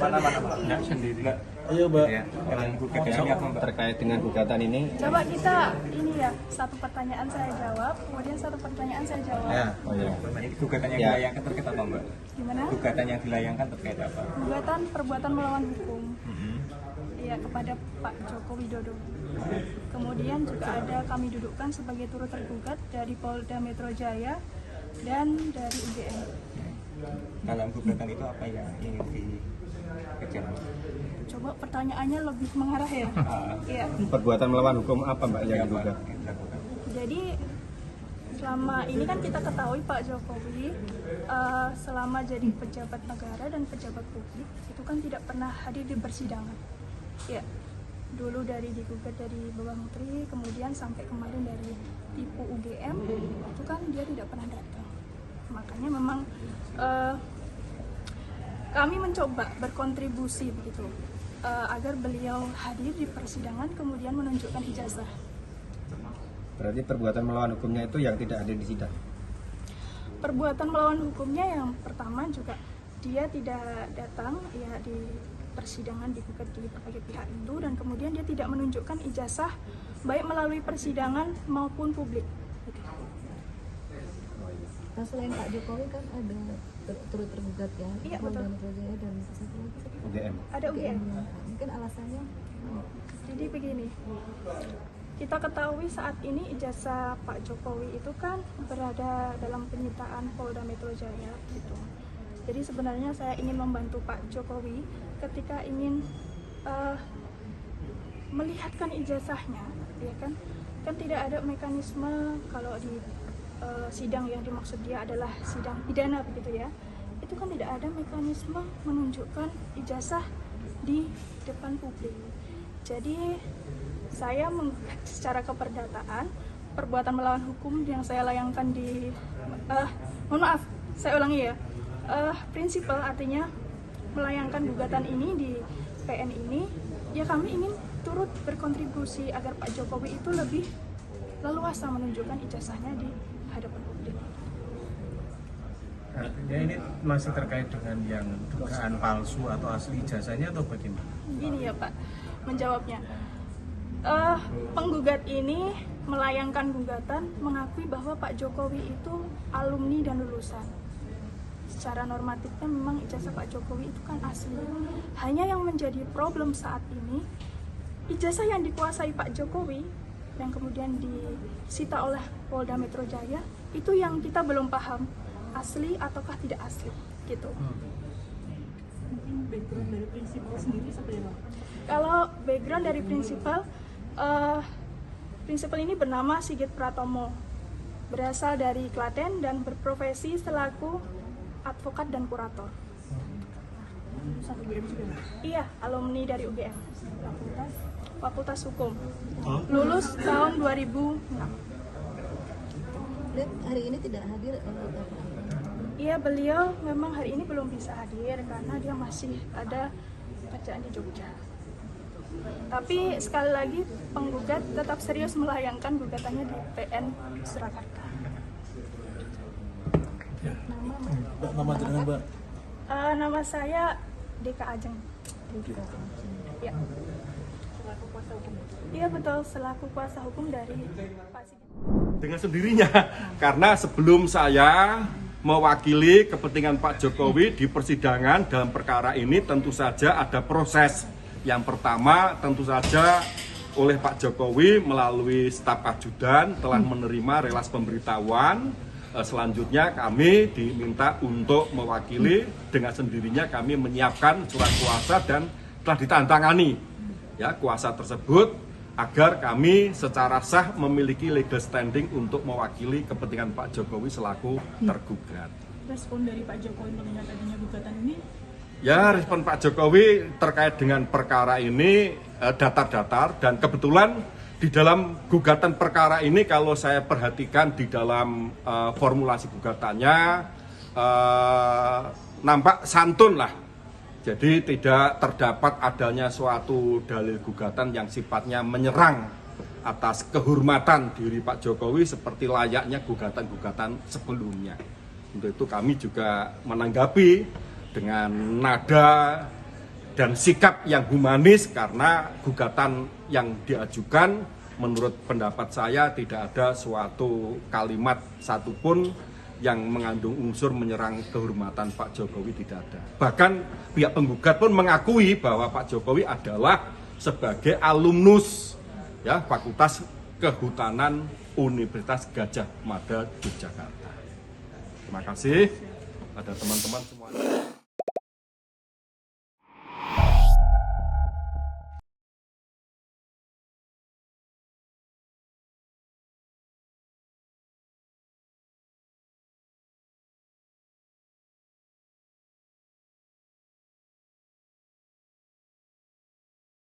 Enggak sendiri. Ayo, Mbak. Ya, gugatannya apa, Mbak? Terkait dengan gugatan ini. Coba kita ini ya, satu pertanyaan saya jawab, kemudian satu pertanyaan saya jawab. Ya, oh ya. Ini gugatan yang dilayangkan terkait apa, Mbak? Gimana? Gugatan yang dilayangkan terkait apa? Gugatan perbuatan melawan hukum. Iya, kepada Pak Joko Widodo. Kemudian juga ada kami dudukkan sebagai turut tergugat dari Polda Metro Jaya dan dari UGM. Dalam gugatan itu apa yang ingin dikejar? Coba pertanyaannya lebih mengarah ya. Iya. Perbuatan melawan hukum apa, Mbak, yang digugat? Jadi selama ini kan kita ketahui Pak Jokowi selama jadi pejabat negara dan pejabat publik itu kan tidak pernah hadir di persidangan. Ya, dulu dari digugat dari Bapak Menteri, kemudian sampai kemarin dari Tipu UGM itu kan dia tidak pernah datang. Makanya memang kami mencoba berkontribusi begitu agar beliau hadir di persidangan kemudian menunjukkan ijazah. Berarti perbuatan melawan hukumnya itu yang tidak hadir di sidang? Perbuatan melawan hukumnya yang pertama juga dia tidak datang ya di persidangan, digugat di berbagai pihak itu, dan kemudian dia tidak menunjukkan ijazah baik melalui persidangan maupun publik. Nah, selain Pak Jokowi kan ada turut tergugat ya, iya, Polda betul. Metro Jaya dan satu lagi UGM. Ada UGM. Mungkin alasannya Jadi begini, kita ketahui saat ini ijazah Pak Jokowi itu kan berada dalam penyitaan Polda Metro Jaya gitu. Jadi sebenarnya saya ingin membantu Pak Jokowi ketika ingin melihatkan ijazahnya, ya kan? Kan tidak ada mekanisme kalau di sidang yang dimaksud dia adalah sidang pidana begitu ya. Itu kan tidak ada mekanisme menunjukkan ijazah di depan publik. Jadi saya secara keperdataan perbuatan melawan hukum yang saya layangkan di mohon maaf, saya ulangi ya. Prinsipal artinya melayangkan gugatan ini di PN ini, ya kami ingin turut berkontribusi agar Pak Jokowi itu lebih leluasa menunjukkan ijazahnya di hadapan publik. Artinya ini masih terkait dengan yang dugaan palsu atau asli ijazahnya atau bagaimana? Gini ya Pak, menjawabnya. Penggugat ini melayangkan gugatan mengakui bahwa Pak Jokowi itu alumni dan lulusan. Secara normatifnya memang ijazah Pak Jokowi itu kan asli. Hanya yang menjadi problem saat ini, ijazah yang dikuasai Pak Jokowi yang kemudian disita oleh Polda Metro Jaya itu yang kita belum paham asli ataukah tidak asli gitu. mungkin background dari prinsipal sendiri seperti apa? Kalau background dari prinsipal ini bernama Sigit Pratomo, berasal dari Klaten dan berprofesi selaku advokat dan kurator. Satu UGM juga? Iya, alumni dari UGM, Fakultas Hukum. Lulus tahun 2006. Lihat hari ini tidak hadir Iya, beliau memang hari ini belum bisa hadir karena dia masih ada bacaan di Jogja. Tapi sekali lagi penggugat tetap serius melayangkan gugatannya di PN Surakarta. Nama jenengan, Mbak? Nama saya Deka Ajeng. Ya. selaku kuasa hukum? Iya betul, selaku kuasa hukum dari Pak Sigit. Dengan sendirinya, karena sebelum saya mewakili kepentingan Pak Jokowi di persidangan dalam perkara ini tentu saja ada proses. Yang pertama tentu saja oleh Pak Jokowi melalui staf ajudan telah menerima relas pemberitahuan. Selanjutnya kami diminta untuk mewakili, dengan sendirinya kami menyiapkan surat kuasa dan telah ditandatangani ya kuasa tersebut agar kami secara sah memiliki legal standing untuk mewakili kepentingan Pak Jokowi selaku tergugat. Respon dari Pak Jokowi mengenai adanya gugatan ini? Ya, respon Pak Jokowi terkait dengan perkara ini datar-datar, dan kebetulan di dalam gugatan perkara ini kalau saya perhatikan di dalam formulasi gugatannya nampak santun lah. Jadi tidak terdapat adanya suatu dalil gugatan yang sifatnya menyerang atas kehormatan diri Pak Jokowi seperti layaknya gugatan-gugatan sebelumnya. Untuk itu kami juga menanggapi dengan nada dan sikap yang humanis, karena gugatan yang diajukan menurut pendapat saya tidak ada suatu kalimat satupun yang mengandung unsur menyerang kehormatan Pak Jokowi, tidak ada. Bahkan pihak penggugat pun mengakui bahwa Pak Jokowi adalah sebagai alumnus ya Fakultas Kehutanan Universitas Gadjah Mada Yogyakarta. Terima kasih pada teman-teman semua.